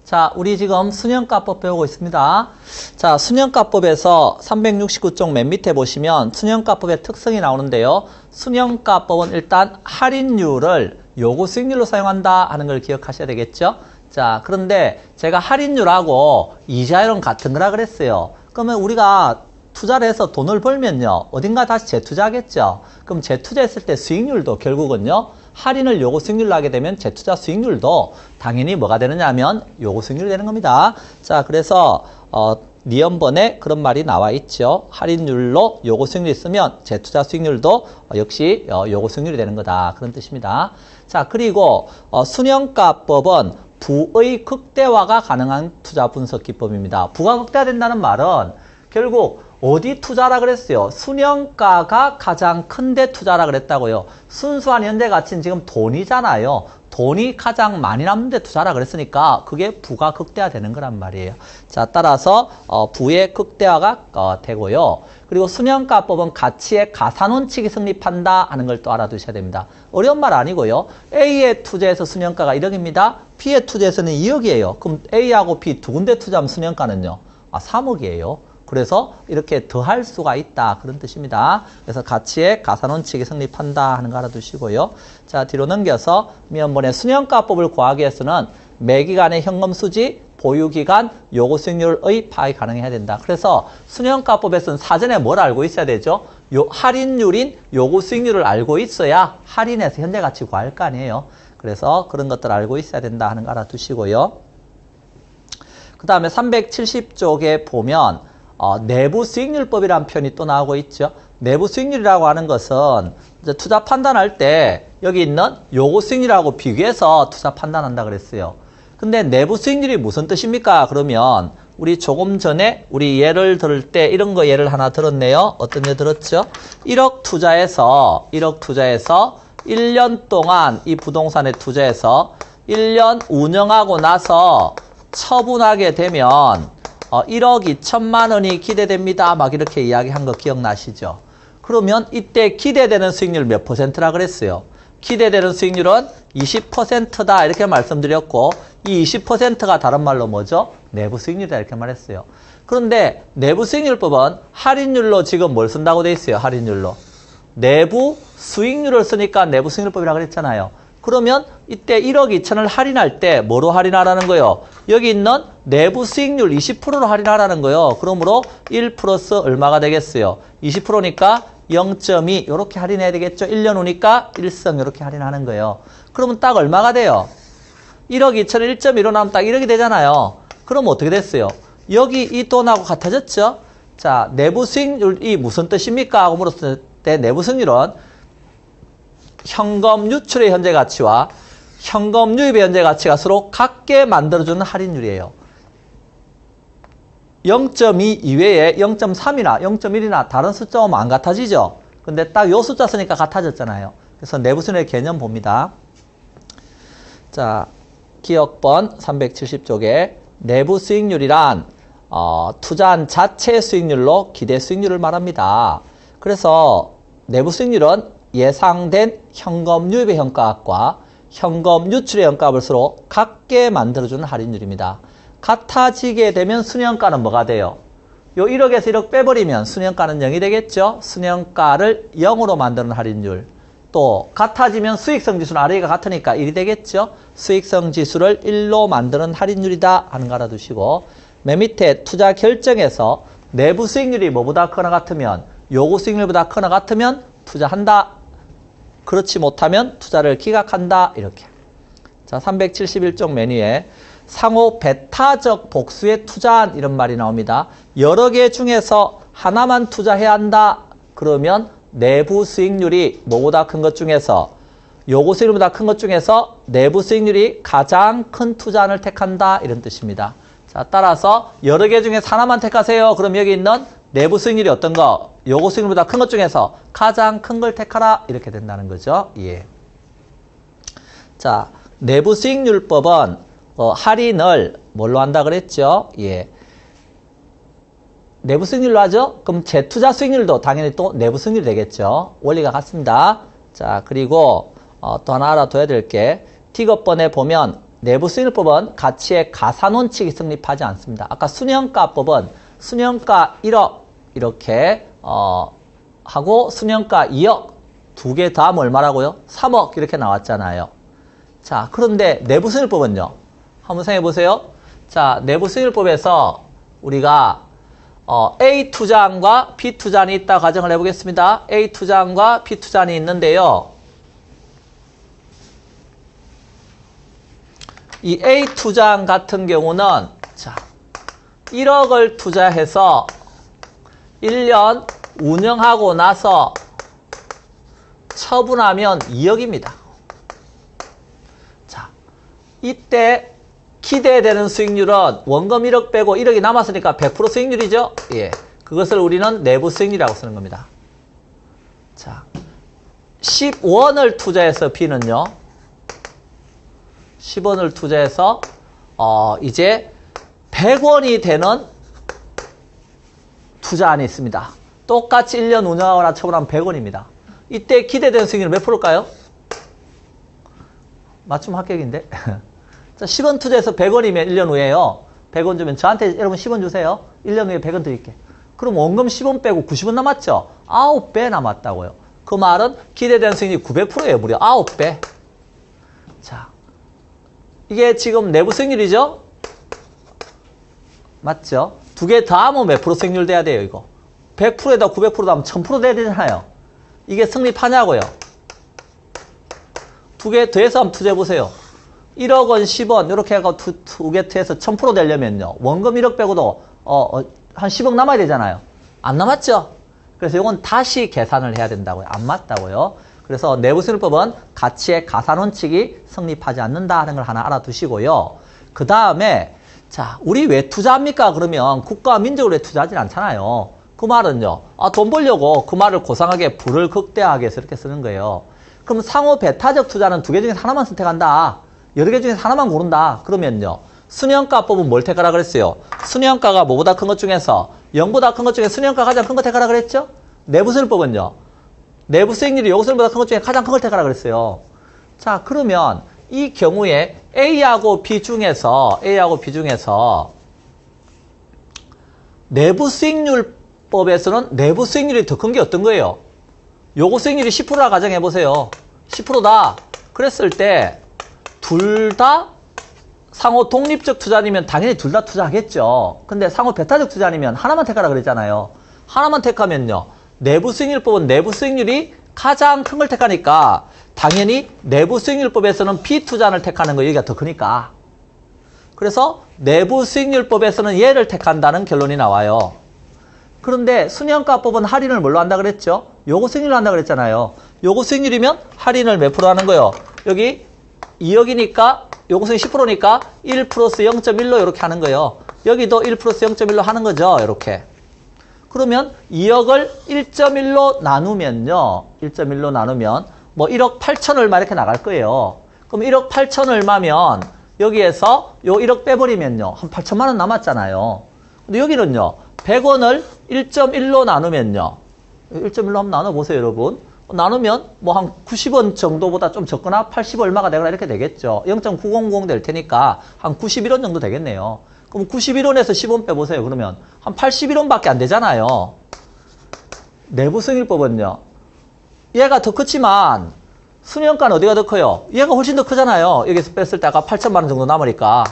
자, 우리 지금 순형가법 배우고 있습니다. 자, 순형가법에서 369쪽 맨 밑에 보시면 순형가법의 특성이 나오는데요. 순형가법은 일단 할인율을 요구 수익률로 사용한다 하는 걸 기억하셔야 되겠죠. 자, 그런데 제가 할인율하고 이자율은 같은 거라 그랬어요. 그러면 우리가 투자를 해서 돈을 벌면요, 어딘가 다시 재투자하겠죠. 그럼 재투자했을 때 수익률도 결국은요, 할인을 요구 수익률로 하게 되면 재투자 수익률도 당연히 뭐가 되느냐 하면 요구 수익률이 되는 겁니다. 자, 그래서 니은번에 그런 말이 나와 있죠. 할인율로 요구 수익률이 있으면 재투자 수익률도 역시 요구 수익률이 되는 거다. 그런 뜻입니다. 자, 그리고 순형가법은 부의 극대화가 가능한 투자 분석 기법입니다. 부가 극대화된다는 말은 결국 어디 투자라 그랬어요? 순형가가 가장 큰데 투자라 그랬다고요. 순수한 현재 가치는 지금 돈이잖아요. 돈이 가장 많이 남는 데 투자라 그랬으니까 그게 부가 극대화되는 거란 말이에요. 자, 따라서 부의 극대화가 되고요. 그리고 순형가법은 가치의 가산원칙이 성립한다 하는 걸 또 알아두셔야 됩니다. 어려운 말 아니고요. A에 투자해서 순형가가 1억입니다. B에 투자해서는 2억이에요. 그럼 A하고 B 두 군데 투자하면 순형가는요? 3억이에요. 그래서 이렇게 더할 수가 있다. 그런 뜻입니다. 그래서 가치의 가산원칙이 성립한다 하는 거 알아두시고요. 자, 뒤로 넘겨서 미연번에 순형가법을 구하기 위해서는 매기간의 현금수지, 보유기간, 요구수익률의 파악이 가능해야 된다. 그래서 순형가법에서는 사전에 뭘 알고 있어야 되죠? 할인율인 요구수익률을 알고 있어야 할인해서 현재가치 구할 거 아니에요. 그래서 그런 것들 알고 있어야 된다 하는 거 알아두시고요. 그 다음에 370쪽에 보면 내부 수익률법이라는 표현이 또 나오고 있죠. 내부 수익률이라고 하는 것은 이제 투자 판단할 때 여기 있는 요구 수익률하고 비교해서 투자 판단한다 그랬어요. 근데 내부 수익률이 무슨 뜻입니까? 그러면 우리 조금 전에 우리 예를 들을 때 이런 거 예를 하나 들었네요. 어떤 예 들었죠? 1억 투자해서 1년 동안 이 부동산에 투자해서 1년 운영하고 나서 처분하게 되면 1억 2천만 원이 기대됩니다. 막 이렇게 이야기한 거 기억나시죠? 그러면 이때 기대되는 수익률 몇 %라 그랬어요? 기대되는 수익률은 20%다 이렇게 말씀드렸고 이 20%가 다른 말로 뭐죠? 내부 수익률이다 이렇게 말했어요. 그런데 내부 수익률법은 할인율로 지금 뭘 쓴다고 돼 있어요? 할인율로. 내부 수익률을 쓰니까 내부 수익률법이라고 그랬잖아요. 그러면 이때 1억 2천을 할인할 때 뭐로 할인하라는 거예요? 여기 있는 내부 수익률 20%로 할인하라는 거예요. 그러므로 1 플러스 얼마가 되겠어요? 20%니까 0.2 이렇게 할인해야 되겠죠? 1년 후니까 1성 이렇게 할인하는 거예요. 그러면 딱 얼마가 돼요? 1억 2천에 1.1로 나오면 딱 1억이 되잖아요. 그럼 어떻게 됐어요? 여기 이 돈하고 같아졌죠? 자, 내부 수익률이 무슨 뜻입니까? 하고 물었을 때 내부 수익률은 현금 유출의 현재 가치와 현금 유입의 현재 가치가 서로 같게 만들어주는 할인율이에요. 0.2 이외에 0.3이나 0.1이나 다른 숫자 오면 안 같아지죠? 근데 딱 요 숫자 쓰니까 같아졌잖아요. 그래서 내부 수익률의 개념 봅니다. 자, 기억번 370쪽에 내부 수익률이란 투자한 자체 수익률로 기대 수익률을 말합니다. 그래서 내부 수익률은 예상된 현금 유입의 현가값과 현금 유출의 현가값을 서로 같게 만들어주는 할인율입니다. 같아지게 되면 순형가는 뭐가 돼요? 요 1억에서 1억 빼버리면 순형가는 0이 되겠죠? 순형가를 0으로 만드는 할인율. 또 같아지면 수익성 지수는 RA가 같으니까 1이 되겠죠? 수익성 지수를 1로 만드는 할인율이다 하는 거 알아두시고 맨 밑에 투자 결정에서 내부 수익률이 뭐보다 크거나 같으면 요구 수익률보다 크거나 같으면 투자한다. 그렇지 못하면 투자를 기각한다. 이렇게. 자, 371쪽 메뉴에 상호 배타적 복수에 투자한 이런 말이 나옵니다. 여러 개 중에서 하나만 투자해야 한다. 그러면 내부 수익률이 뭐보다 큰 것 중에서 요구 수익률보다 큰 것 중에서 내부 수익률이 가장 큰 투자안을 택한다. 이런 뜻입니다. 자, 따라서 여러 개 중에서 하나만 택하세요. 그럼 여기 있는 내부 수익률이 어떤 거? 요구 수익률보다 큰 것 중에서 가장 큰 걸 택하라. 이렇게 된다는 거죠. 예. 자, 내부 수익률법은 할인을 뭘로 한다 그랬죠? 예. 내부 수익률로 하죠? 그럼 재투자 수익률도 당연히 또 내부 수익률이 되겠죠. 원리가 같습니다. 자, 그리고 또 하나 알아둬야 될 게 T급번에 보면 내부 수익률법은 가치의 가산원칙이 성립하지 않습니다. 아까 순현가법은 순현가 1억 이렇게 하고 순현가 2억 두 개 더하면 얼마라고요? 3억 이렇게 나왔잖아요. 자, 그런데 내부 수익률법은요. 한번 생각해 보세요. 자, 내부 수익률법에서 우리가 A 투자안과 B 투자안이 있다 가정을 해보겠습니다. A 투자안과 B 투자안이 있는데요. 이 A 투자안 같은 경우는 자 1억을 투자해서 1년 운영하고 나서 처분하면 2억입니다. 자, 이때 기대되는 수익률은 원금 1억 빼고 1억이 남았으니까 100% 수익률이죠? 예. 그것을 우리는 내부 수익률이라고 쓰는 겁니다. 자, 10원을 투자해서 B는요. 10원을 투자해서 이제 100원이 되는 투자안이 있습니다. 똑같이 1년 운영하거나 처분하면 100원입니다. 이때 기대되는 수익률은 몇 프로일까요? 맞춤 합격인데. 자, 10원 투자해서 100원이면 1년 후에요. 100원 주면 저한테 여러분 10원 주세요. 1년 후에 100원 드릴게. 그럼 원금 10원 빼고 90원 남았죠? 9배 남았다고요. 그 말은 기대되는 수익률이 900%예요. 무려 9배. 자, 이게 지금 내부 수익률이죠? 맞죠? 두 개 더하면 몇 프로 수익률 돼야 돼요, 이거? 100%에다 900% 더하면 1000% 돼야 되잖아요. 이게 성립하냐고요? 두 개 더해서 한번 투자해보세요. 1억 원, 10원, 이렇게 해서 두 개 더해서 1000% 되려면요. 원금 1억 빼고도, 한 10억 남아야 되잖아요. 안 남았죠? 그래서 이건 다시 계산을 해야 된다고요. 안 맞다고요. 그래서 내부수익률법은 가치의 가산원칙이 성립하지 않는다 하는 걸 하나 알아두시고요. 그 다음에 자, 우리 왜 투자합니까? 그러면 국가와 민족을 왜 투자하진 않잖아요. 그 말은요. 돈 벌려고 그 말을 고상하게 부를 극대화하게 해서 이렇게 쓰는 거예요. 그럼 상호 배타적 투자는 두 개 중에서 하나만 선택한다. 여러 개 중에서 하나만 고른다. 그러면요. 순현가법은 뭘 택하라 그랬어요? 순현가가 뭐보다 큰 것 중에서 0보다 큰 것 중에 순현가가 가장 큰 거 택하라 그랬죠? 내부수익률법은요. 내부 수익률이 요구수익률보다 큰 것 중에 가장 큰 걸 택하라 그랬어요. 자, 그러면 이 경우에 A하고 B 중에서 내부 수익률법에서는 내부 수익률이 더 큰 게 어떤 거예요? 요구 수익률이 10%라 가정해 보세요. 10%다. 그랬을 때 둘 다 상호 독립적 투자니면 당연히 둘 다 투자하겠죠. 근데 상호 배타적 투자니면 하나만 택하라 그랬잖아요. 하나만 택하면요. 내부 수익률법은 내부 수익률이 가장 큰 걸 택하니까 당연히 내부 수익률법에서는 비투자를 택하는 거 여기가 더 크니까. 그래서 내부 수익률법에서는 얘를 택한다는 결론이 나와요. 그런데 순현가법은 할인을 뭘로 한다 그랬죠? 요구 수익률로 한다 그랬잖아요. 요구 수익률이면 할인을 몇 프로 하는 거예요? 여기 2억이니까 요구 수익 10%니까 1 플러스 0.1로 이렇게 하는 거예요. 여기도 1 플러스 0.1로 하는 거죠. 이렇게. 그러면 2억을 1.1로 나누면요. 1.1로 나누면 뭐 1억 8천 얼마 이렇게 나갈 거예요. 그럼 1억 8천 얼마면 여기에서 요 1억 빼버리면요. 한 8천만 원 남았잖아요. 근데 여기는요. 100원을 1.1로 나누면요. 1.1로 한번 나눠보세요, 여러분. 나누면 뭐 한 90원 정도보다 좀 적거나 80 얼마가 되거나 이렇게 되겠죠. 0.900 될 테니까 한 91원 정도 되겠네요. 그럼 91원에서 10원 빼보세요. 그러면 한 81원밖에 안 되잖아요. 내부 수익률법은요. 얘가 더 크지만 순현가는 어디가 더 커요? 얘가 훨씬 더 크잖아요. 여기서 뺐을 때 아까 8천만 원 정도 남으니까.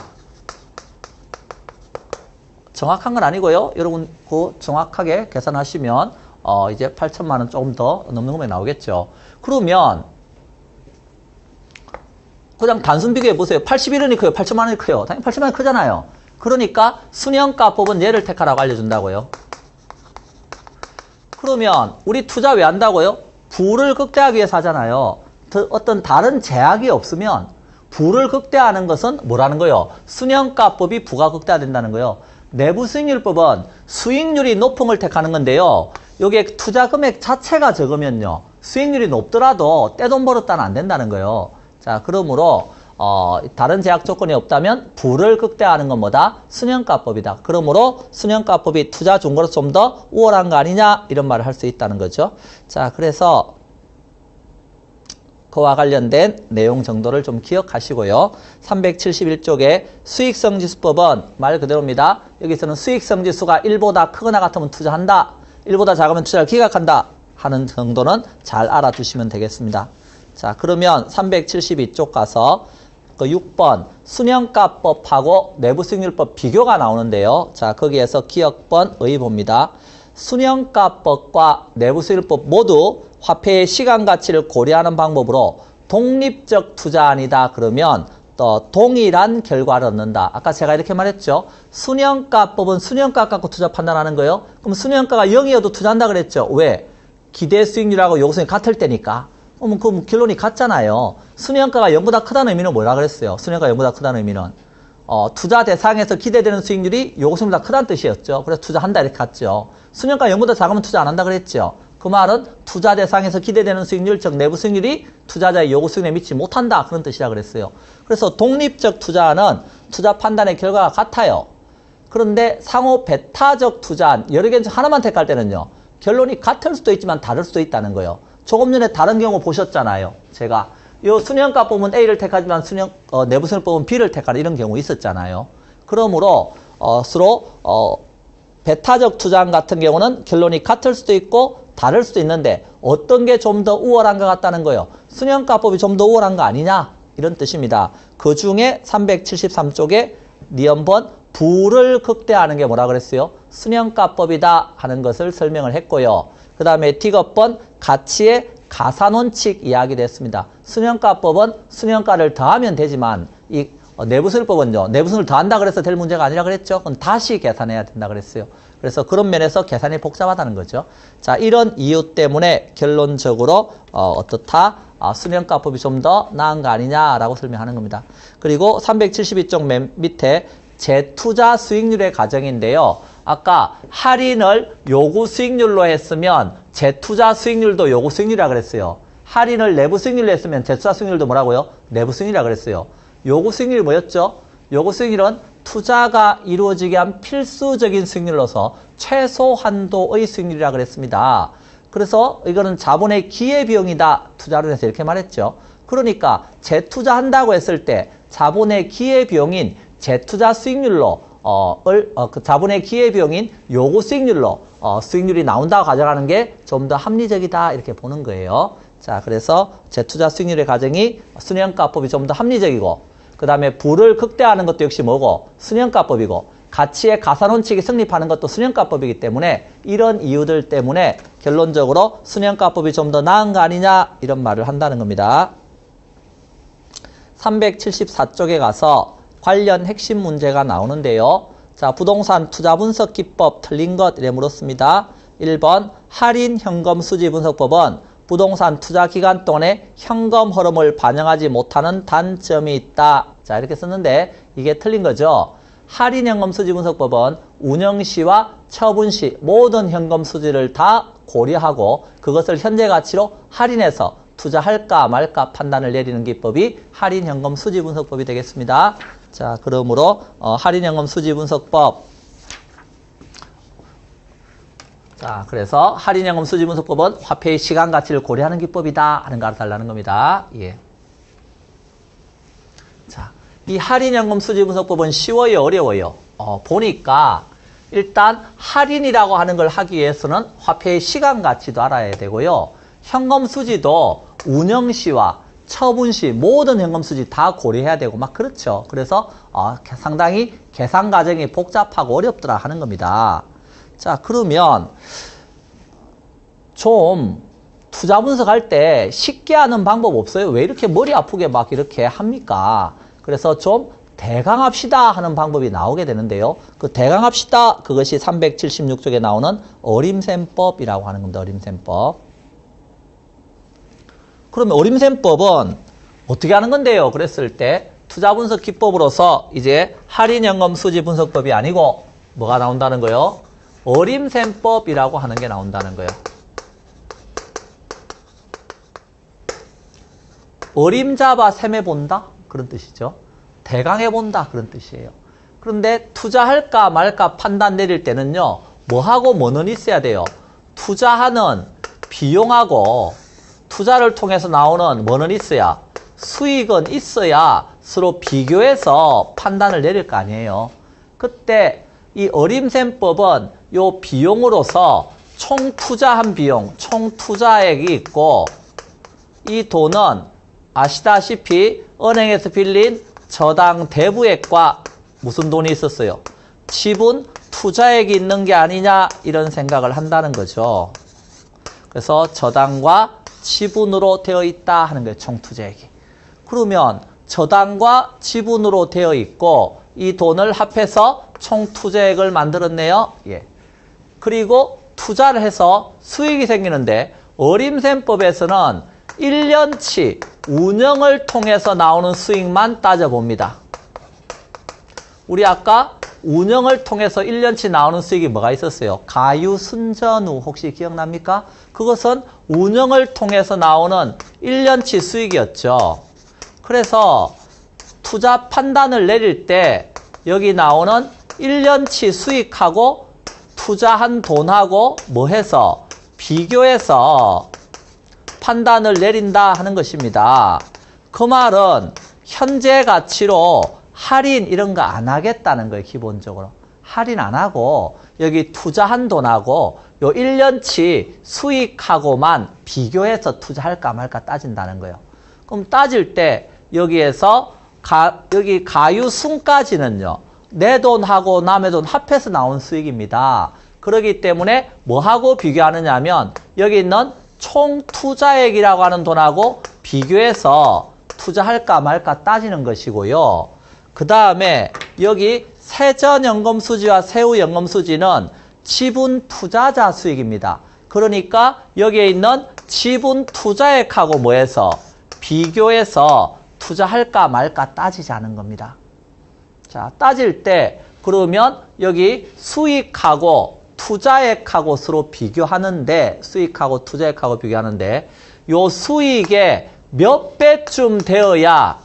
정확한 건 아니고요. 여러분 그 정확하게 계산하시면 이제 8천만 원 조금 더 넘는 금액이 나오겠죠. 그러면 그냥 단순 비교해 보세요. 81원이 커요? 8천만 원이 커요? 당연히 8천만 원이 크잖아요. 그러니까 순현가법은 얘를 택하라고 알려준다고요. 그러면 우리 투자 왜 한다고요? 부를 극대화하기 위해서 하잖아요. 어떤 다른 제약이 없으면 부를 극대화하는 것은 뭐라는 거예요? 순현가법이 부가 극대화된다는 거예요. 내부 수익률법은 수익률이 높은 걸 택하는 건데요. 여기에 투자 금액 자체가 적으면요. 수익률이 높더라도 떼돈 벌었다는 안 된다는 거예요. 자, 그러므로 다른 제약 조건이 없다면 부를 극대화하는 건 뭐다? 순현가법이다. 그러므로 순현가법이 투자 종거로 좀 더 우월한 거 아니냐? 이런 말을 할 수 있다는 거죠. 자, 그래서 그와 관련된 내용 정도를 좀 기억하시고요. 371쪽에 수익성지수법은 말 그대로입니다. 여기서는 수익성지수가 1보다 크거나 같으면 투자한다. 1보다 작으면 투자를 기각한다. 하는 정도는 잘 알아두시면 되겠습니다. 자, 그러면 372쪽 가서 그 6번 순현가법하고 내부수익률법 비교가 나오는데요. 자, 거기에서 기억번 의의봅니다. 순현가법과 내부수익률법 모두 화폐의 시간가치를 고려하는 방법으로 독립적 투자안이다 그러면 또 동일한 결과를 얻는다. 아까 제가 이렇게 말했죠. 순현가법은 순현가 갖고 투자 판단하는 거예요. 그럼 순현가가 0이어도 투자한다 그랬죠. 왜? 기대 수익률하고 요구수익이 같을 때니까. 그럼 결론이 같잖아요. 순현가가 0보다 크다는 의미는 뭐라 그랬어요? 순현가가 0보다 크다는 의미는 투자 대상에서 기대되는 수익률이 요구수익보다 크다는 뜻이었죠. 그래서 투자한다 이렇게 갔죠. 순현가가 0보다 작으면 투자 안 한다 그랬죠. 그 말은 투자 대상에서 기대되는 수익률, 즉 내부 수익률이 투자자의 요구 수익률에 미치지 못한다 그런 뜻이라 그랬어요. 그래서 독립적 투자는 투자 판단의 결과가 같아요. 그런데 상호 배타적 투자는 여러 개 중 하나만 택할 때는요. 결론이 같을 수도 있지만 다를 수도 있다는 거예요. 조금 전에 다른 경우 보셨잖아요. 제가 요 순현가법은 A를 택하지만 내부수익률법은 B를 택하는 이런 경우 있었잖아요. 그러므로 서로 배타적 투자안 같은 경우는 결론이 같을 수도 있고 다를 수도 있는데 어떤 게 좀 더 우월한 것 같다는 거예요. 순현가법이 좀 더 우월한 거 아니냐 이런 뜻입니다. 그 중에 373쪽에 니은번 부를 극대화하는 게 뭐라 그랬어요? 순현가법이다 하는 것을 설명을 했고요. 그 다음에 D급번 가치의 가산원칙 이야기됐습니다. 순현가법은 순현가를 더하면 되지만 이 내부수익률법은요. 내부수익률을 더한다 그래서 될 문제가 아니라 그랬죠. 그건 다시 계산해야 된다 그랬어요. 그래서 그런 면에서 계산이 복잡하다는 거죠. 자, 이런 이유 때문에 결론적으로 어떻다? 순현가법이 좀 더 나은 거 아니냐라고 설명하는 겁니다. 그리고 372쪽 맨 밑에 재투자 수익률의 가정인데요. 아까 할인을 요구 수익률로 했으면 재투자 수익률도 요구 수익률이라 그랬어요. 할인을 내부 수익률로 했으면 재투자 수익률도 뭐라고요? 내부 수익률이라 그랬어요. 요구 수익률이 뭐였죠? 요구 수익률은 투자가 이루어지게 한 필수적인 수익률로서 최소 한도의 수익률이라 그랬습니다. 그래서 이거는 자본의 기회비용이다. 투자론에서 이렇게 말했죠. 그러니까 재투자한다고 했을 때 자본의 기회비용인 재투자 수익률로 그 자본의 기회비용인 요구 수익률로 수익률이 나온다고 가정하는 게 좀 더 합리적이다 이렇게 보는 거예요. 자, 그래서 재투자 수익률의 가정이 순현가법이 좀 더 합리적이고 그 다음에 부를 극대화하는 것도 역시 뭐고 순현가법이고 가치의 가산원칙이 성립하는 것도 순현가법이기 때문에 이런 이유들 때문에 결론적으로 순현가법이 좀 더 나은 거 아니냐 이런 말을 한다는 겁니다. 374쪽에 가서 관련 핵심 문제가 나오는데요. 자, 부동산 투자 분석 기법 틀린 것 이래 물었습니다. 1번 할인 현금 수지 분석법은 부동산 투자 기간 동안에 현금 흐름을 반영하지 못하는 단점이 있다. 자, 이렇게 썼는데 이게 틀린 거죠. 할인 현금 수지 분석법은 운영 시와 처분 시 모든 현금 수지를 다 고려하고 그것을 현재 가치로 할인해서 투자할까 말까 판단을 내리는 기법이 할인 현금 수지 분석법이 되겠습니다. 자, 그러므로 할인 현금 수지 분석법. 자, 그래서 할인 현금 수지 분석법은 화폐의 시간 가치를 고려하는 기법이다 하는 거 알아달라는 겁니다. 예. 자, 이 할인 현금 수지 분석법은 쉬워요, 어려워요? 보니까 일단 할인이라고 하는 걸 하기 위해서는 화폐의 시간 가치도 알아야 되고요. 현금 수지도 운영 시와 처분 시 모든 현금 수지 다 고려해야 되고 막 그렇죠. 그래서 상당히 계산 과정이 복잡하고 어렵더라 하는 겁니다. 자, 그러면 좀 투자 분석할 때 쉽게 하는 방법 없어요? 왜 이렇게 머리 아프게 막 이렇게 합니까? 그래서 좀 대강합시다 하는 방법이 나오게 되는데요. 그 대강합시다 그것이 376쪽에 나오는 어림셈법이라고 하는 겁니다. 어림셈법. 그러면 어림셈법은 어떻게 하는 건데요? 그랬을 때 투자 분석 기법으로서 이제 할인연금 수지 분석법이 아니고 뭐가 나온다는 거예요? 어림셈법이라고 하는 게 나온다는 거예요. 어림잡아 셈해본다? 그런 뜻이죠. 대강해본다? 그런 뜻이에요. 그런데 투자할까 말까 판단 내릴 때는요. 뭐하고 뭐는 있어야 돼요? 투자하는 비용하고 투자를 통해서 나오는 뭐는 있어야? 수익은 있어야 서로 비교해서 판단을 내릴 거 아니에요. 그때 이 어림셈법은 요 비용으로서 총 투자한 비용, 총 투자액이 있고 이 돈은 아시다시피 은행에서 빌린 저당 대부액과 무슨 돈이 있었어요? 지분 투자액이 있는 게 아니냐 이런 생각을 한다는 거죠. 그래서 저당과 지분으로 되어 있다 하는 거예요. 총 투자액이. 그러면 저당과 지분으로 되어 있고 이 돈을 합해서 총 투자액을 만들었네요. 예. 그리고 투자를 해서 수익이 생기는데 어림셈법에서는 1년치 운영을 통해서 나오는 수익만 따져봅니다. 우리 아까 운영을 통해서 1년치 나오는 수익이 뭐가 있었어요? 가유순전후 혹시 기억납니까? 그것은 운영을 통해서 나오는 1년치 수익이었죠. 그래서 투자 판단을 내릴 때 여기 나오는 1년치 수익하고 투자한 돈하고 뭐 해서 비교해서 판단을 내린다 하는 것입니다. 그 말은 현재 가치로 할인 이런 거 안 하겠다는 거예요. 기본적으로. 할인 안 하고 여기 투자한 돈하고 요 1년치 수익하고만 비교해서 투자할까 말까 따진다는 거예요. 그럼 따질 때 여기에서 여기 가유순까지는요. 내 돈하고 남의 돈 합해서 나온 수익입니다. 그렇기 때문에 뭐하고 비교하느냐 하면 여기 있는 총 투자액이라고 하는 돈하고 비교해서 투자할까 말까 따지는 것이고요. 그 다음에 여기 세전연금수지와 세후연금수지는 지분 투자자 수익입니다. 그러니까 여기에 있는 지분 투자액하고 뭐해서 비교해서 투자할까 말까 따지자는 겁니다. 자, 따질 때 그러면 여기 수익하고 투자액하고 서로 비교하는데 수익하고 투자액하고 비교하는데 요 수익의 몇 배쯤 되어야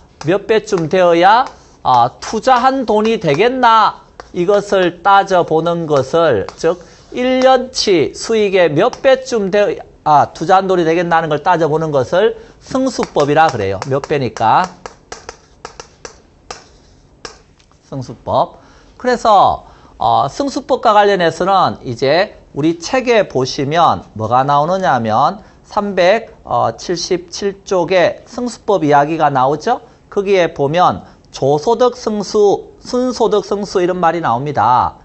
투자한 돈이 되겠나 이것을 따져보는 것을 즉 1년치 수익의 몇 배쯤 투자한 돈이 되겠나 하는 걸 따져보는 것을 승수법이라 그래요. 몇 배니까 승수법. 그래서 승수법과 관련해서는 이제 우리 책에 보시면 뭐가 나오느냐 하면 377쪽에 승수법 이야기가 나오죠. 거기에 보면 조소득 승수, 순소득 승수 이런 말이 나옵니다.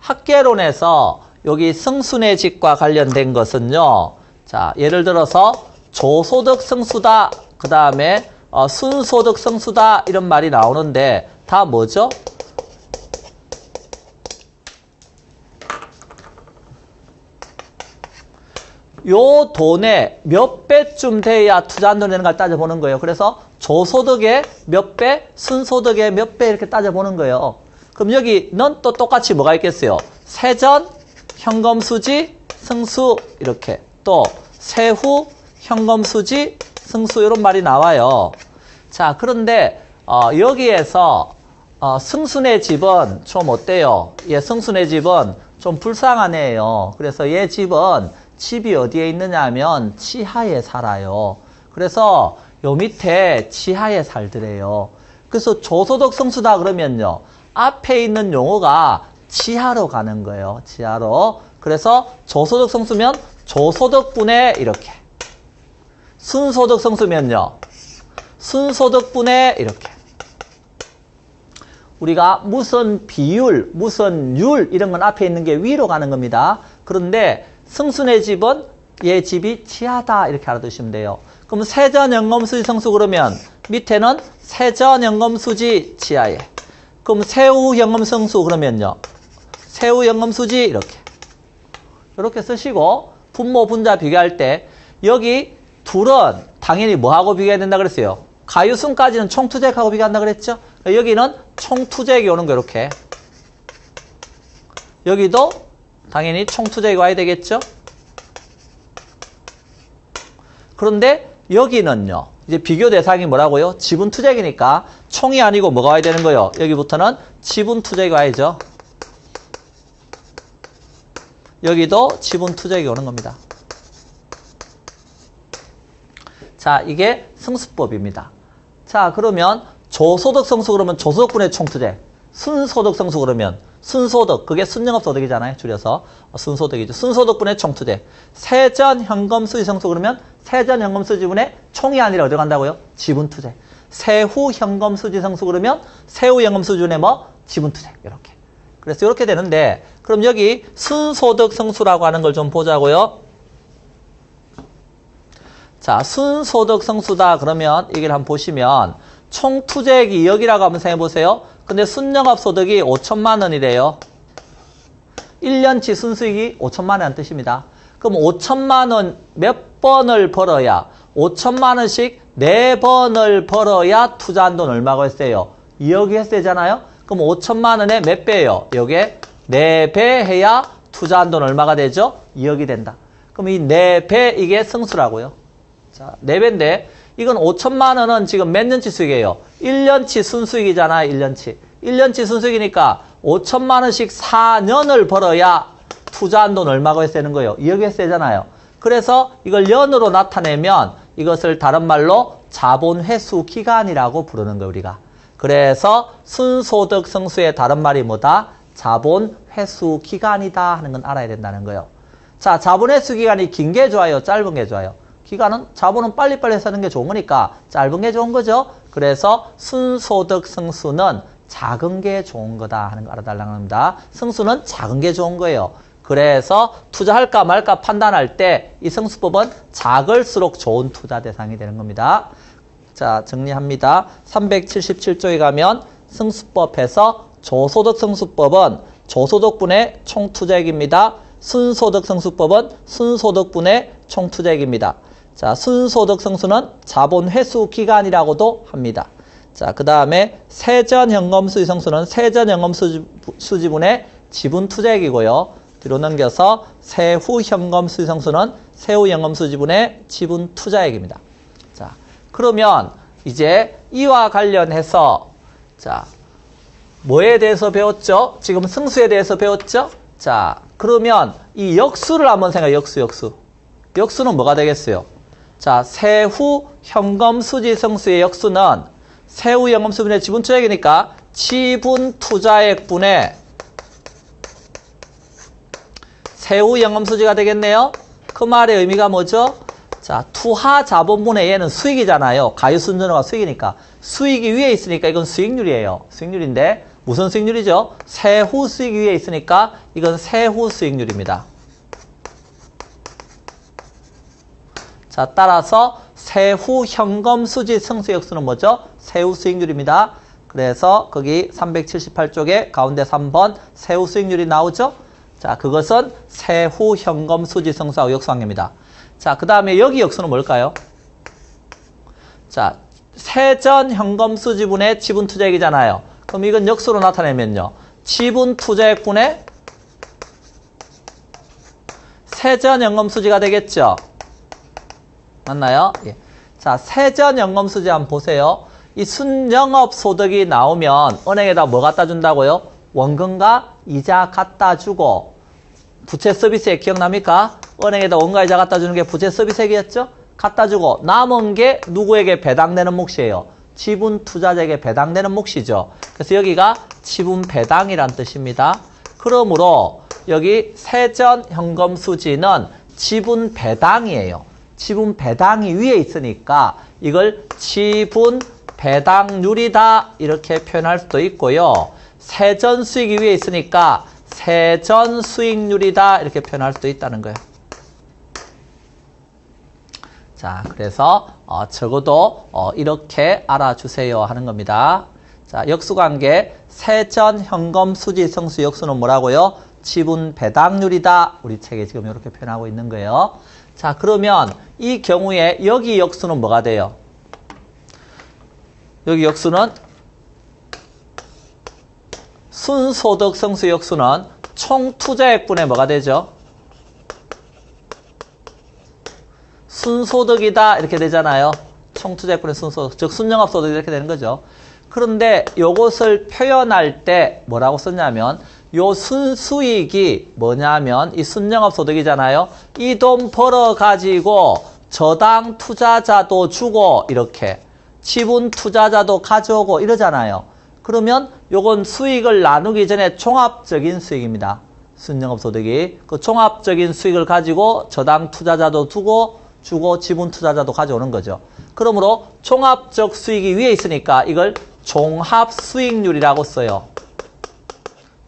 학계론에서 여기 승순의집과 관련된 것은요. 자, 예를 들어서 조소득 승수다. 그 다음에 순소득 승수다. 이런 말이 나오는데 다 뭐죠? 요 돈에 몇 배쯤 돼야 투자한 돈 되는 걸 따져보는 거예요. 그래서 조소득의 몇 배, 순소득의 몇 배 이렇게 따져보는 거예요. 그럼 여기는 또 똑같이 뭐가 있겠어요? 세전, 현금수지, 승수 이렇게 또 세후, 현금수지, 승수 이런 말이 나와요. 자, 그런데 여기에서 승순의 집은 좀 어때요? 예, 승순의 집은 좀 불쌍한 애예요. 그래서 얘 집이 어디에 있느냐 하면 지하에 살아요. 그래서 요 밑에 지하에 살더래요. 그래서 조소득 승수다 그러면요. 앞에 있는 용어가 지하로 가는 거예요. 지하로. 그래서 조소득 승수면 조소득분의 이렇게. 순소득 승수면요. 순소득분의 이렇게. 우리가 무슨 비율, 무슨 율 이런 건 앞에 있는 게 위로 가는 겁니다. 그런데 승순의 집은 얘 집이 지하다 이렇게 알아두시면 돼요. 그럼 세전연금수지 승수 그러면 밑에는 세전연금수지 지하에. 그럼 세후연금승수 그러면요. 세후연금수지 이렇게 쓰시고 분모 분자 비교할 때 여기 둘은 당연히 뭐하고 비교해야 된다 그랬어요? 가유순까지는 총투자액하고 비교한다 그랬죠? 여기는 총투자액이 오는 거 이렇게. 여기도 당연히 총투자액이 와야 되겠죠? 그런데 여기는요. 이제 비교 대상이 뭐라고요? 지분투자액이니까 총이 아니고 뭐가 와야 되는 거예요? 여기부터는 지분투자액이 와야죠. 여기도 지분투자액이 오는 겁니다. 자, 이게 승수법입니다. 자, 그러면 조소득 성수 그러면 조소득분의 총투제. 순소득 성수 그러면 순소득, 그게 순영업소득이잖아요. 줄여서 순소득이죠. 순소득분의 총투제. 세전 현금 수지 성수 그러면 세전 현금 수지분의 총이 아니라 어디 간다고요? 지분투제. 세후 현금 수지 성수 그러면 세후 현금 수지분의 뭐? 지분투제. 이렇게. 그래서 이렇게 되는데, 그럼 여기 순소득 성수라고 하는 걸 좀 보자고요. 자, 순소득 성수다 그러면 이걸 한번 보시면 총투자액이 2억이라고 한번 생각해보세요. 근데 순영업소득이 5천만 원이래요. 1년치 순수익이 5천만 원 뜻입니다. 그럼 5천만 원 몇 번을 벌어야 5천만 원씩 4번을 벌어야 투자한 돈 얼마가 했어요? 2억이 했어야잖아요. 그럼 5천만 원에 몇 배예요? 여기에 4배 해야 투자한 돈 얼마가 되죠? 2억이 된다. 그럼 이 4배 이게 승수라고요. 자, 4배인데 이건 5천만 원은 지금 몇 년치 수익이에요? 1년치 순수익이잖아요. 1년치. 1년치 순수익이니까 5천만 원씩 4년을 벌어야 투자한 돈 얼마가 되는 거예요? 2억이 되잖아요. 그래서 이걸 년으로 나타내면 이것을 다른 말로 자본 회수 기간이라고 부르는 거예요, 우리가. 그래서 순소득 성수의 다른 말이 뭐다? 자본 회수 기간이다 하는 건 알아야 된다는 거예요. 자, 자본 회수 기간이 긴 게 좋아요? 짧은 게 좋아요? 기간은 자본은 빨리빨리 쓰는 게 좋은 거니까 짧은 게 좋은 거죠. 그래서 순소득 성수는 작은 게 좋은 거다 하는 거 알아달라는 겁니다. 성수는 작은 게 좋은 거예요. 그래서 투자할까 말까 판단할 때 이 성수법은 작을수록 좋은 투자 대상이 되는 겁니다. 자, 정리합니다. 377조에 가면 성수법에서 조소득 성수법은 조소득분의 총투자액입니다. 순소득 성수법은 순소득분의 총투자액입니다. 자, 순소득 성수는 자본 회수 기간이라고도 합니다. 자, 그 다음에 세전현금 수지 성수는 세전현금 수지분의 지분 투자액이고요. 뒤로 넘겨서 세후 현금 수지 성수는 세후 현금 수지분의 지분 투자액입니다. 자, 그러면 이제 이와 관련해서 자, 뭐에 대해서 배웠죠? 지금 승수에 대해서 배웠죠? 자, 그러면 이 역수를 한번 생각해요. 역수. 역수는 뭐가 되겠어요? 자, 세후 현금 수지 성수의 역수는 세후 현금 수분의 지분 투자액이니까 지분 투자액분의 세후 현금 수지가 되겠네요. 그 말의 의미가 뭐죠? 자, 투하 자본분의 얘는 수익이잖아요. 가유순전화가 수익이니까. 수익이 위에 있으니까 이건 수익률이에요. 수익률인데 무슨 수익률이죠? 세후 수익이 위에 있으니까 이건 세후 수익률입니다. 자, 따라서 세후 현금 수지 성수 역수는 뭐죠? 세후 수익률입니다. 그래서 거기 378쪽에 가운데 3번 세후 수익률이 나오죠? 자, 그것은 세후 현금 수지 성수하고 역수관계입니다. 자, 그 다음에 여기 역수는 뭘까요? 자, 세전 현금 수지분의 지분 투자액이잖아요. 그럼 이건 역수로 나타내면요. 지분 투자액분의 세전 현금 수지가 되겠죠? 맞나요? 예. 자, 세전 현금 수지 한번 보세요. 이 순영업 소득이 나오면 은행에다 뭐 갖다 준다고요? 원금과 이자 갖다 주고 부채 서비스액 기억납니까? 은행에다 원가 이자 갖다 주는 게 부채 서비스액이었죠? 갖다 주고 남은 게 누구에게 배당되는 몫이에요? 지분 투자자에게 배당되는 몫이죠. 그래서 여기가 지분 배당이란 뜻입니다. 그러므로 여기 세전 현금 수지는 지분 배당이에요. 지분 배당이 위에 있으니까 이걸 지분 배당률이다 이렇게 표현할 수도 있고요. 세전 수익이 위에 있으니까 세전 수익률이다 이렇게 표현할 수도 있다는 거예요. 자, 그래서 적어도 이렇게 알아주세요 하는 겁니다. 자, 역수관계 세전 현금 수지 성수 역수는 뭐라고요? 지분 배당률이다. 우리 책에 지금 이렇게 표현하고 있는 거예요. 자, 그러면 이 경우에 여기 역수는 뭐가 돼요? 여기 역수는 순소득 성수 역수는 총투자액분의 뭐가 되죠? 순소득이다 이렇게 되잖아요. 총투자액분의 순소득, 즉 순영업소득 이렇게 되는 거죠. 그런데 이것을 표현할 때 뭐라고 썼냐면 요 순수익이 뭐냐면 이 순영업소득이잖아요. 이 돈 벌어가지고 저당 투자자도 주고 이렇게 지분 투자자도 가져오고 이러잖아요. 그러면 요건 수익을 나누기 전에 종합적인 수익입니다. 순영업소득이. 그 종합적인 수익을 가지고 저당 투자자도 두고 주고 지분 투자자도 가져오는 거죠. 그러므로 종합적 수익이 위에 있으니까 이걸 종합수익률이라고 써요.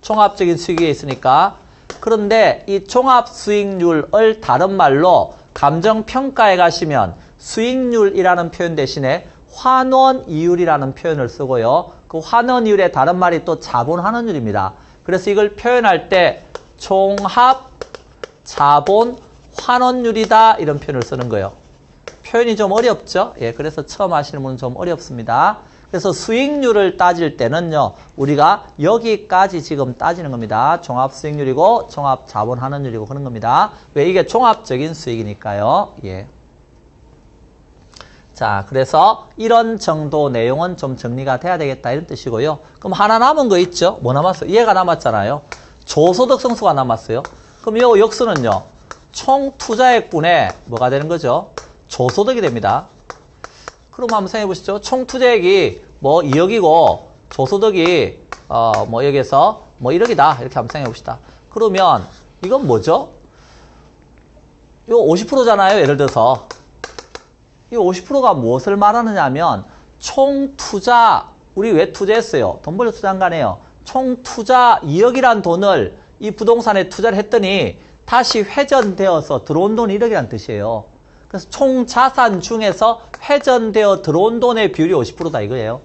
종합적인 수익이 위에 있으니까. 그런데 이 종합수익률을 다른 말로 감정평가에 가시면 수익률이라는 표현 대신에 환원이율이라는 표현을 쓰고요. 그 환원이율의 다른 말이 또 자본환원율입니다. 그래서 이걸 표현할 때 종합자본환원율이다 이런 표현을 쓰는 거예요. 표현이 좀 어렵죠? 예, 그래서 처음 하시는 분은 좀 어렵습니다. 그래서 수익률을 따질 때는요, 우리가 여기까지 지금 따지는 겁니다. 종합수익률이고 종합자본환원율이고 그런 겁니다. 왜? 이게 종합적인 수익이니까요. 예. 자, 그래서 이런 정도 내용은 좀 정리가 돼야 되겠다 이런 뜻이고요. 그럼 하나 남은 거 있죠? 뭐 남았어요? 얘가 남았잖아요. 조소득 성수가 남았어요. 그럼 이 역수는요, 총 투자액분의 뭐가 되는 거죠? 조소득이 됩니다. 그럼 한번 생각해 보시죠. 총 투자액이 뭐 2억이고 조소득이 뭐 여기에서 뭐 1억이다 이렇게 한번 생각해 봅시다. 그러면 이건 뭐죠? 이거 50%잖아요. 예를 들어서 이 50%가 무엇을 말하느냐 하면 총 투자, 우리 왜 투자했어요? 돈 벌려 투자한 거 아니에요. 총 투자 2억이란 돈을 이 부동산에 투자를 했더니 다시 회전되어서 들어온 돈이 1억이란 뜻이에요. 그래서 총 자산 중에서 회전되어 들어온 돈의 비율이 50%다 이거예요.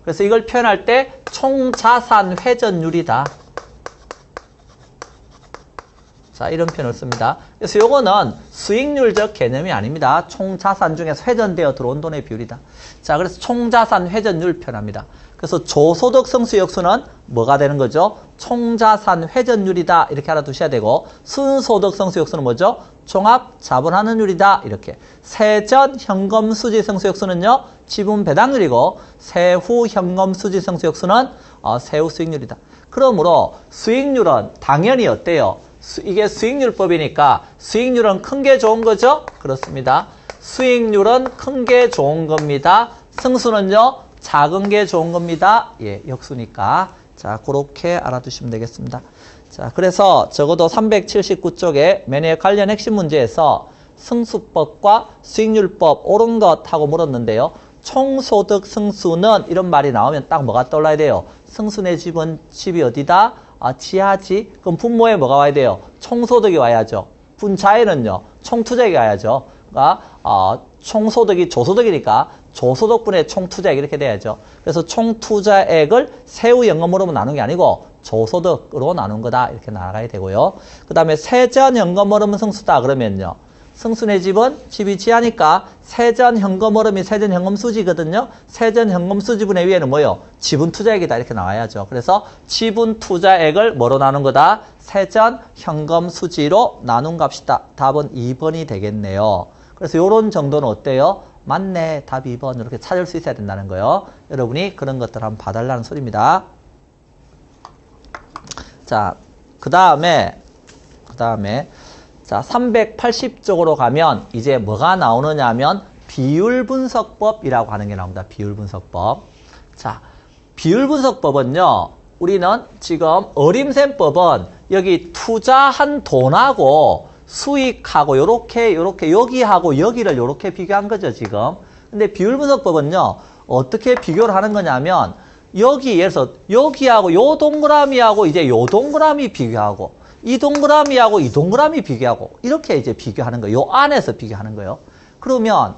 그래서 이걸 표현할 때 총 자산 회전율이다. 자, 이런 표현을 씁니다. 그래서 요거는 수익률적 개념이 아닙니다. 총 자산 중에서 회전되어 들어온 돈의 비율이다. 자, 그래서 총 자산 회전율 표현합니다. 그래서 조소득 성수 역수는 뭐가 되는 거죠? 총 자산 회전율이다. 이렇게 알아두셔야 되고, 순소득 성수 역수는 뭐죠? 종합 자본환원율이다. 이렇게. 세전 현금 수지 성수 역수는요, 지분 배당률이고, 세후 현금 수지 성수 역수는 세후 수익률이다. 그러므로 수익률은 당연히 어때요? 이게 수익률법이니까 수익률은 큰 게 좋은 거죠? 그렇습니다. 수익률은 큰 게 좋은 겁니다. 승수는요, 작은 게 좋은 겁니다. 예, 역수니까. 자, 그렇게 알아두시면 되겠습니다. 자, 그래서 적어도 379쪽에 매니에 관련 핵심 문제에서 승수법과 수익률법 옳은 것하고 물었는데요. 총소득 승수는 이런 말이 나오면 딱 뭐가 떠올라야 돼요? 승수네 집이 어디다? 지하지? 그럼 분모에 뭐가 와야 돼요? 총소득이 와야죠. 분자에는요, 총투자액이 와야죠. 그러니까 총소득이 조소득이니까 조소득분의 총투자액 이렇게 돼야죠. 그래서 총투자액을 세후연금으로 나눈 게 아니고 조소득으로 나눈 거다 이렇게 나가야 되고요. 그 다음에 세전연금흐름은 승수다 그러면요, 승수네 집은 집이 지하니까 세전현금흐름이 세전현금수지거든요. 세전현금수지분의 위에는 뭐요? 지분투자액이다 이렇게 나와야죠. 그래서 지분투자액을 뭐로 나눈 거다? 세전현금수지로 나눈 값이다. 답은 2번이 되겠네요. 그래서 이런 정도는 어때요? 맞네. 답 2번 이렇게 찾을 수 있어야 된다는 거예요. 여러분이 그런 것들 한번 봐달라는 소리입니다. 자, 그 다음에 자, 380쪽으로 가면 이제 뭐가 나오느냐 하면 비율분석법이라고 하는 게 나옵니다. 비율분석법. 자, 비율분석법은요, 우리는 지금 어림셈법은 여기 투자한 돈하고 수익하고 요렇게 여기하고 여기를 요렇게 비교한 거죠, 지금. 근데 비율분석법은요, 어떻게 비교를 하는 거냐면 여기에서 여기하고 요 동그라미하고 이제 요 동그라미 비교하고 이 동그라미하고 이 동그라미 비교하고 이렇게 이제 비교하는 거예요. 요 안에서 비교하는 거예요. 그러면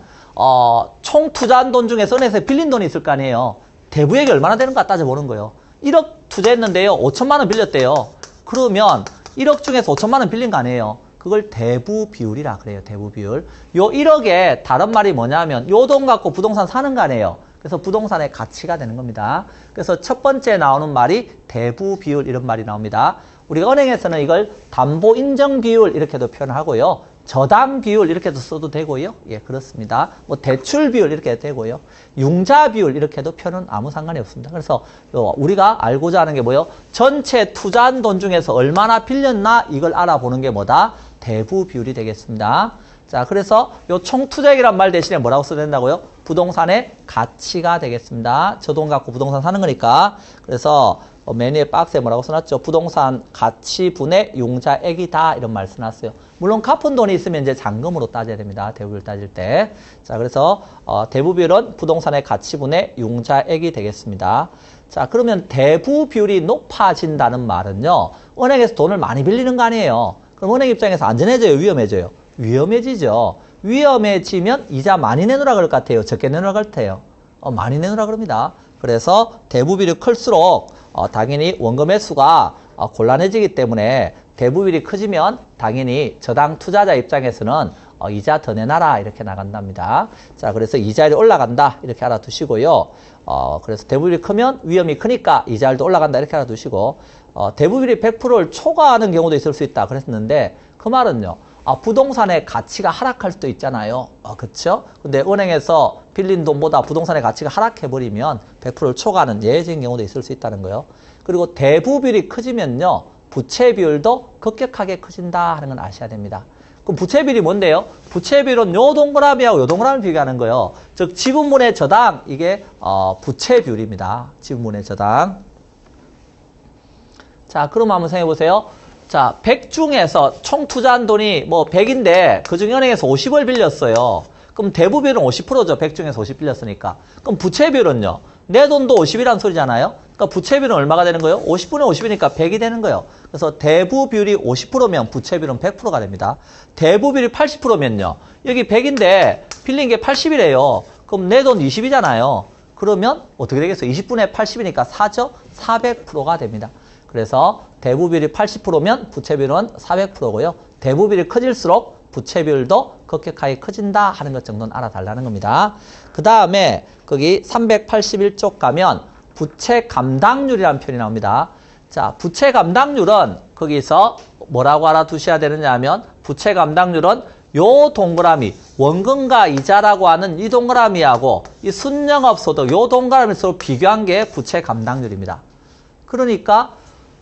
총 투자한 돈 중에 은행에서 빌린 돈이 있을 거 아니에요. 대부액이 얼마나 되는가 따져보는 거예요. 1억 투자했는데요, 5천만 원 빌렸대요. 그러면 1억 중에서 5천만 원 빌린 거 아니에요. 그걸 대부 비율이라 그래요. 대부 비율. 요 1억에 다른 말이 뭐냐면 요 돈 갖고 부동산 사는 거 아니에요. 그래서 부동산의 가치가 되는 겁니다. 그래서 첫 번째 나오는 말이 대부 비율 이런 말이 나옵니다. 우리가 은행에서는 이걸 담보 인정 비율 이렇게도 표현하고요. 저당 비율 이렇게도 써도 되고요. 예, 그렇습니다. 뭐 대출 비율 이렇게 되고요. 융자 비율 이렇게도 표현은 아무 상관이 없습니다. 그래서 우리가 알고자 하는 게 뭐예요? 전체 투자한 돈 중에서 얼마나 빌렸나 이걸 알아보는 게 뭐다? 대부 비율이 되겠습니다. 자, 그래서 요 총투자액이란 말 대신에 뭐라고 써야 된다고요? 부동산의 가치가 되겠습니다. 저 돈 갖고 부동산 사는 거니까. 그래서 맨 위에 박스에 뭐라고 써놨죠? 부동산 가치분의 융자액이다. 이런 말 써놨어요. 물론 갚은 돈이 있으면 이제 잔금으로 따져야 됩니다. 대부비율 따질 때. 자, 그래서 대부비율은 부동산의 가치분의 융자액이 되겠습니다. 자, 그러면 대부비율이 높아진다는 말은요. 은행에서 돈을 많이 빌리는 거 아니에요. 그럼 은행 입장에서 안전해져요? 위험해져요? 위험해지죠. 위험해지면 이자 많이 내놓으라 그럴 것 같아요? 적게 내놓으라 그럴 것 같아요? 많이 내놓으라 그럽니다. 그래서 대부비율이 클수록 당연히 원금 회수가 곤란해지기 때문에 대부비율이 커지면 당연히 저당 투자자 입장에서는 이자 더 내놔라 이렇게 나간답니다. 자, 그래서 이자율이 올라간다 이렇게 알아두시고요. 그래서 대부비율이 크면 위험이 크니까 이자율도 올라간다 이렇게 알아두시고 대부비율이 100%를 초과하는 경우도 있을 수 있다 그랬는데 그 말은요. 부동산의 가치가 하락할 수도 있잖아요. 그렇죠? 근데 은행에서 빌린 돈보다 부동산의 가치가 하락해버리면 100%를 초과하는 예외적인 경우도 있을 수 있다는 거예요. 그리고 대부비율이 커지면요. 부채 비율도 급격하게 커진다 하는 건 아셔야 됩니다. 그럼 부채 비율이 뭔데요? 부채 비율은 요 동그라미하고 요 동그라미 비교하는 거예요. 즉 지분분의 저당 이게 부채 비율입니다. 지분분의 저당. 자, 그럼 한번 생각해 보세요. 자, 100 중에서 총 투자한 돈이 뭐 100인데 그중에 은행에서 50을 빌렸어요. 그럼 대부비율은 50%죠. 100 중에서 50 빌렸으니까. 그럼 부채 비율은요. 내 돈도 50이라는 소리잖아요. 그러니까 부채 비율은 얼마가 되는 거예요? 50분의 50이니까 100이 되는 거예요. 그래서 대부비율이 50%면 부채 비율은 100%가 됩니다. 대부비율이 80%면요. 여기 100인데 빌린 게 80이래요. 그럼 내 돈 20이잖아요. 그러면 어떻게 되겠어요? 20분의 80이니까 4죠? 400%가 됩니다. 그래서 대부비율이 80%면 부채비율은 400%고요. 대부비율이 커질수록 부채비율도 급격하게 커진다 하는 것 정도는 알아달라는 겁니다. 그 다음에 거기 381쪽 가면 부채 감당률이라는 표현이 나옵니다. 자, 부채 감당률은 거기서 뭐라고 알아두셔야 되느냐 하면 부채 감당률은 요 동그라미 원금과 이자라고 하는 이 동그라미하고 이 순영업소득 요 동그라미를 서로 비교한 게 부채 감당률입니다. 그러니까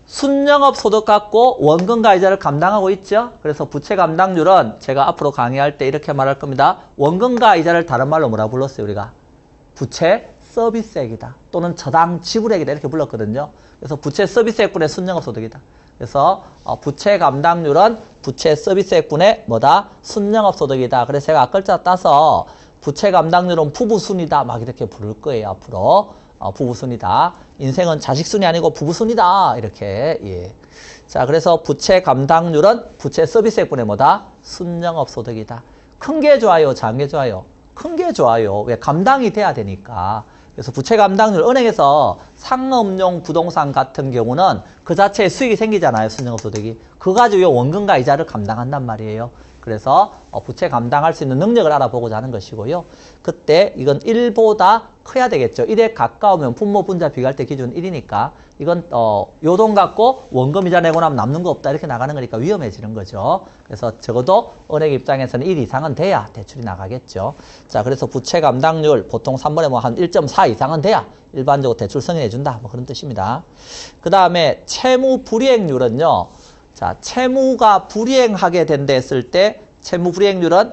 순영업 소득 갖고 원금과 이자를 감당하고 있죠. 그래서 부채 감당률은 제가 앞으로 강의할 때 이렇게 말할 겁니다. 원금과 이자를 다른 말로 뭐라 불렀어요, 우리가? 부채 서비스액이다. 또는 저당 지불액이다. 이렇게 불렀거든요. 그래서 부채 서비스액분의 순영업 소득이다. 그래서 부채 감당률은 부채 서비스액분의 뭐다? 순영업 소득이다. 그래서 제가 앞글자 따서 부채 감당률은 부부순이다. 막 이렇게 부를 거예요, 앞으로. 부부순이다. 인생은 자식순이 아니고 부부순이다. 이렇게. 예. 자, 그래서 부채 감당률은 부채 서비스액분의 뭐다? 순영업 소득이다. 큰 게 좋아요? 작은 게 좋아요? 큰 게 좋아요. 왜? 감당이 돼야 되니까. 그래서 부채 감당률, 은행에서 상업용 부동산 같은 경우는 그 자체에 수익이 생기잖아요. 순영업 소득이. 그거 가지고 원금과 이자를 감당한단 말이에요. 그래서 부채 감당할 수 있는 능력을 알아보고자 하는 것이고요. 그때 이건 1보다 커야 되겠죠. 1에 가까우면 분모 분자 비교할 때 기준 1이니까 이건 요 돈 갖고 원금 이자 내고 나면 남는 거 없다 이렇게 나가는 거니까 위험해지는 거죠. 그래서 적어도 은행 입장에서는 1 이상은 돼야 대출이 나가겠죠. 자, 그래서 부채 감당률 보통 3번에 뭐 한 1.4 이상은 돼야 일반적으로 대출 승인해 준다. 뭐 그런 뜻입니다. 그 다음에 채무 불이행률은요. 자, 채무가 불이행하게 된다 했을 때 채무 불이행률은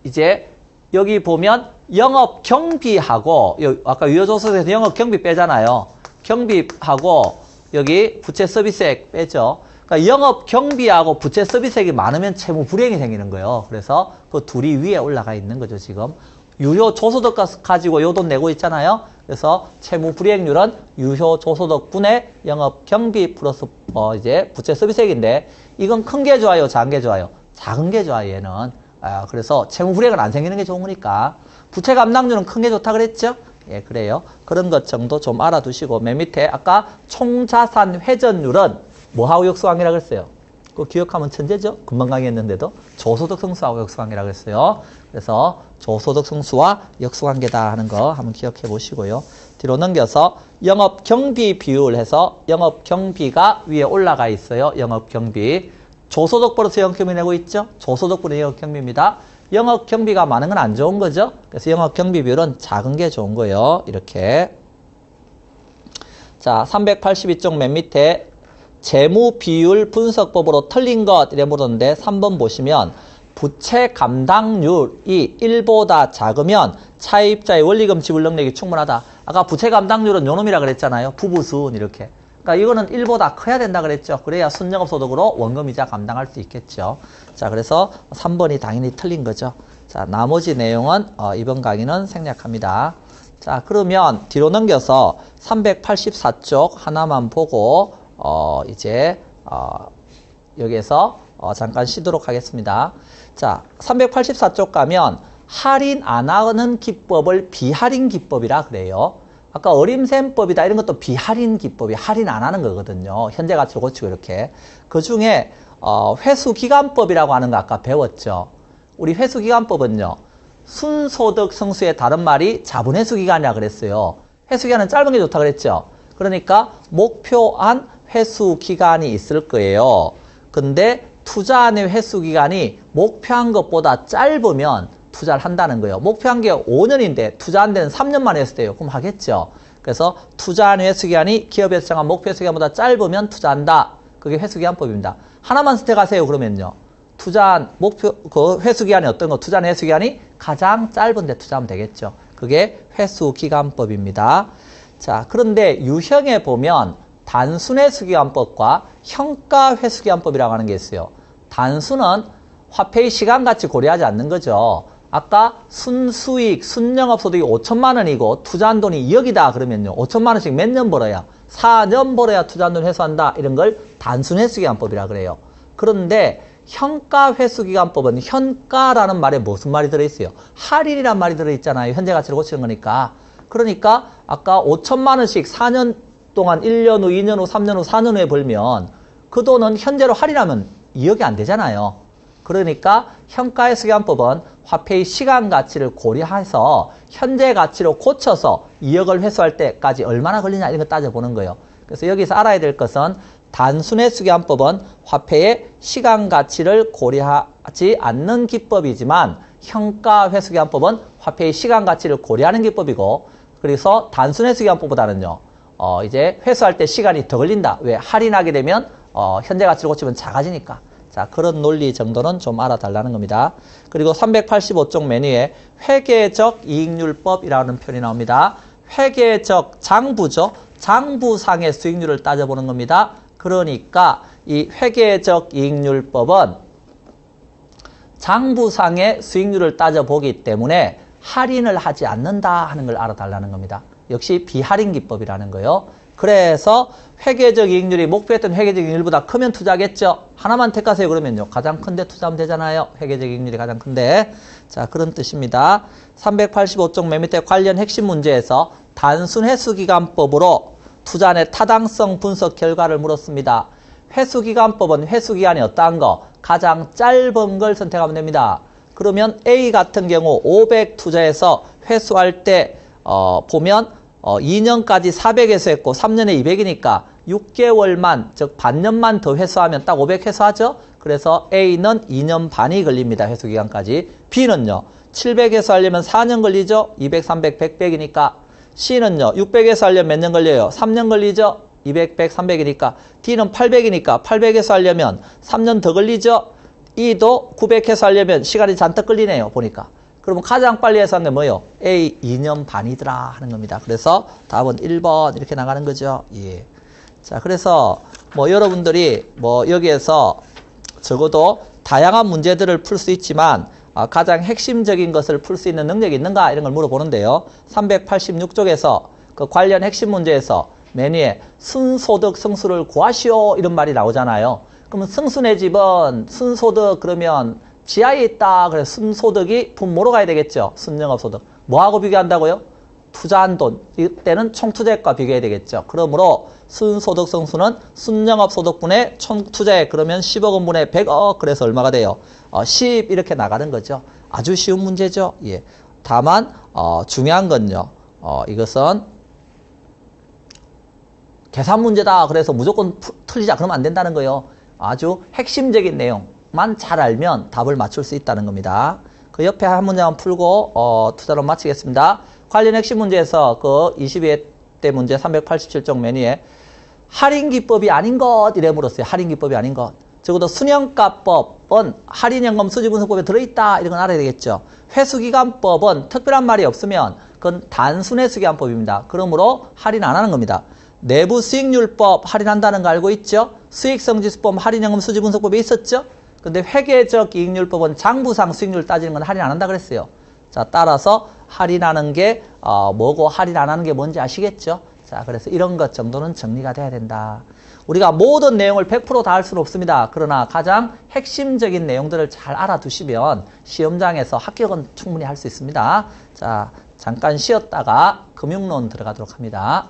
이제 여기 보면 영업 경비하고 아까 유효조소에서 영업 경비 빼잖아요. 경비하고 여기 부채 서비스액 빼죠. 그러니까 영업 경비하고 부채 서비스액이 많으면 채무 불이행이 생기는 거예요. 그래서 그 둘이 위에 올라가 있는 거죠, 지금. 유효 조소득 가지고 요 돈 내고 있잖아요. 그래서 채무 불이행률은 유효 조소득분의 영업 경비 플러스 이제 부채 서비스액인데 이건 큰 게 좋아요, 작은 게 좋아요? 작은 게 좋아요, 얘는. 그래서 채무 불이행은 안 생기는 게 좋은 거니까. 부채 감당률은 큰 게 좋다 그랬죠? 예, 그래요. 그런 것 정도 좀 알아두시고 맨 밑에 아까 총자산 회전율은 뭐하고 역수관계라고 했어요? 그거 기억하면 천재죠? 금방 강의했는데도 조소득 승수하고 역수관계라고 했어요. 그래서 조소득 승수와 역수관계다 하는 거 한번 기억해 보시고요. 뒤로 넘겨서 영업경비 비율 해서 영업경비가 위에 올라가 있어요. 영업경비. 조소득 플러스 영업경비 내고 있죠? 조소득분의 영업경비입니다. 영업경비가 많은 건 안 좋은 거죠? 그래서 영업경비 비율은 작은 게 좋은 거예요. 이렇게. 자, 382쪽 맨 밑에 재무 비율 분석법으로 틀린 것 이래 물었는데 3번 보시면 부채 감당률이 1보다 작으면 차입자의 원리금 지불 능력이 충분하다. 아까 부채 감당률은 요놈이라 그랬잖아요. 부부순 이렇게. 그러니까 이거는 1보다 커야 된다 그랬죠. 그래야 순영업소득으로 원금이자 감당할 수 있겠죠. 자, 그래서 3번이 당연히 틀린 거죠. 자, 나머지 내용은 이번 강의는 생략합니다. 자, 그러면 뒤로 넘겨서 384쪽 하나만 보고 여기에서 잠깐 쉬도록 하겠습니다. 자, 384쪽 가면 할인 안 하는 기법을 비할인 기법이라 그래요. 아까 어림셈법이다 이런 것도 비할인 기법이 할인 안 하는 거거든요. 현재 가치로 고치고 이렇게. 그 중에 회수기간법이라고 하는 거 아까 배웠죠. 우리 회수기간법은요. 순소득 성수의 다른 말이 자본회수기간이라 그랬어요. 회수기간은 짧은 게 좋다 그랬죠. 그러니까 목표한 회수기간이 있을 거예요. 근데 투자한의 회수기간이 목표한 것보다 짧으면 투자를 한다는 거예요. 목표한 게 5년인데 투자한 데는 3년 만에 했을 때요. 그럼 하겠죠. 그래서 투자한 회수기간이 기업에서 정한 목표 회수기간보다 짧으면 투자한다. 그게 회수기간법입니다. 하나만 선택하세요. 그러면요. 투자한 목표 그 회수기간이 어떤 거? 투자한 회수기간이 가장 짧은데 투자하면 되겠죠. 그게 회수기간법입니다. 자, 그런데 유형에 보면 단순회수기간법과 현가회수기간법이라고 하는 게 있어요. 단순은 화폐의 시간가치 고려하지 않는 거죠. 아까 순수익, 순영업소득이 5천만 원이고 투자한 돈이 2억이다 그러면요. 5천만 원씩 몇 년 벌어야? 4년 벌어야 투자한 돈 회수한다. 이런 걸 단순회수기간법이라 그래요. 그런데 현가회수기간법은 현가라는 말에 무슨 말이 들어있어요? 할인이란 말이 들어있잖아요. 현재 가치를 고치는 거니까. 그러니까 아까 5천만 원씩 4년 동안 1년 후, 2년 후, 3년 후, 4년 후에 벌면 그 돈은 현재로 할인하면 2억이 안 되잖아요. 그러니까 현가회수기간법은 화폐의 시간 가치를 고려해서 현재 가치로 고쳐서 2억을 회수할 때까지 얼마나 걸리냐 이런 거 따져보는 거예요. 그래서 여기서 알아야 될 것은 단순회수기간법은 화폐의 시간 가치를 고려하지 않는 기법이지만 현가회수기간법은 화폐의 시간 가치를 고려하는 기법이고 그래서 단순회수기간법보다는요. 이제 회수할 때 시간이 더 걸린다. 왜? 할인하게 되면 현재 가치를 고치면 작아지니까. 자, 그런 논리 정도는 좀 알아달라는 겁니다. 그리고 385쪽 메뉴에 회계적 이익률법이라는 표현이 나옵니다. 회계적 장부죠. 장부상의 수익률을 따져보는 겁니다. 그러니까 이 회계적 이익률법은 장부상의 수익률을 따져보기 때문에 할인을 하지 않는다 하는 걸 알아달라는 겁니다. 역시 비할인 기법이라는 거예요. 그래서 회계적 이익률이 목표했던 회계적 이익률보다 크면 투자하겠죠. 하나만 택하세요. 그러면요. 가장 큰데 투자하면 되잖아요. 회계적 이익률이 가장 큰데. 자, 그런 뜻입니다. 385쪽 맨 밑에 관련 핵심 문제에서 단순 회수기간법으로 투자안의 타당성 분석 결과를 물었습니다. 회수기간법은 회수기간이 어떠한 거? 가장 짧은 걸 선택하면 됩니다. 그러면 A 같은 경우 500 투자해서 회수할 때 보면 2년까지 400 회수했고 3년에 200이니까 6개월만 즉 반년만 더 회수하면 딱 500 회수하죠. 그래서 A는 2년 반이 걸립니다. 회수기간까지. B는요. 700 회수하려면 4년 걸리죠. 200, 300, 100, 100이니까. C는요. 600 회수하려면 몇 년 걸려요? 3년 걸리죠. 200, 100, 300이니까. D는 800이니까 800 회수하려면 3년 더 걸리죠. E도 900 회수하려면 시간이 잔뜩 걸리네요. 보니까. 그러면 가장 빨리 해서 한 게 뭐예요? A 2년 반이더라 하는 겁니다. 그래서 답은 1번 이렇게 나가는 거죠. 예. 자, 그래서 뭐 여러분들이 뭐 여기에서 적어도 다양한 문제들을 풀 수 있지만 가장 핵심적인 것을 풀 수 있는 능력이 있는가 이런 걸 물어보는데요. 386쪽에서 그 관련 핵심 문제에서 메뉴에 순소득 성수를 구하시오 이런 말이 나오잖아요. 그러면 성수네 집은 순소득 그러면 지하에 있다. 그래서 순소득이 분모로 가야 되겠죠. 순영업소득. 뭐하고 비교한다고요? 투자한 돈. 이때는 총투자액과 비교해야 되겠죠. 그러므로 순소득 성수는 순영업소득분의 총투자액. 그러면 10억 원분의 100억. 그래서 얼마가 돼요? 10 이렇게 나가는 거죠. 아주 쉬운 문제죠. 예. 다만 중요한 건요. 이것은 계산 문제다. 그래서 무조건 틀리자. 그러면 안 된다는 거예요. 아주 핵심적인 내용만 잘 알면 답을 맞출 수 있다는 겁니다. 그 옆에 한 문제만 풀고 투자론 마치겠습니다. 관련 핵심 문제에서 그 22회 문제 387쪽 메뉴에 할인 기법이 아닌 것 이래 물었어요. 할인 기법이 아닌 것. 적어도 순형가법은 할인연금 수지분석법에 들어있다. 이런 건 알아야 되겠죠. 회수기간법은 특별한 말이 없으면 그건 단순회수기간법입니다. 그러므로 할인 안 하는 겁니다. 내부수익률법 할인한다는 거 알고 있죠? 수익성지수법 할인연금 수지분석법에 있었죠? 근데 회계적 이익률법은 장부상 수익률 따지는 건 할인 안 한다 그랬어요. 자, 따라서 할인하는 게 뭐고 할인 안 하는 게 뭔지 아시겠죠? 자, 그래서 이런 것 정도는 정리가 돼야 된다. 우리가 모든 내용을 100% 다 할 수는 없습니다. 그러나 가장 핵심적인 내용들을 잘 알아두시면 시험장에서 합격은 충분히 할 수 있습니다. 자, 잠깐 쉬었다가 금융론 들어가도록 합니다.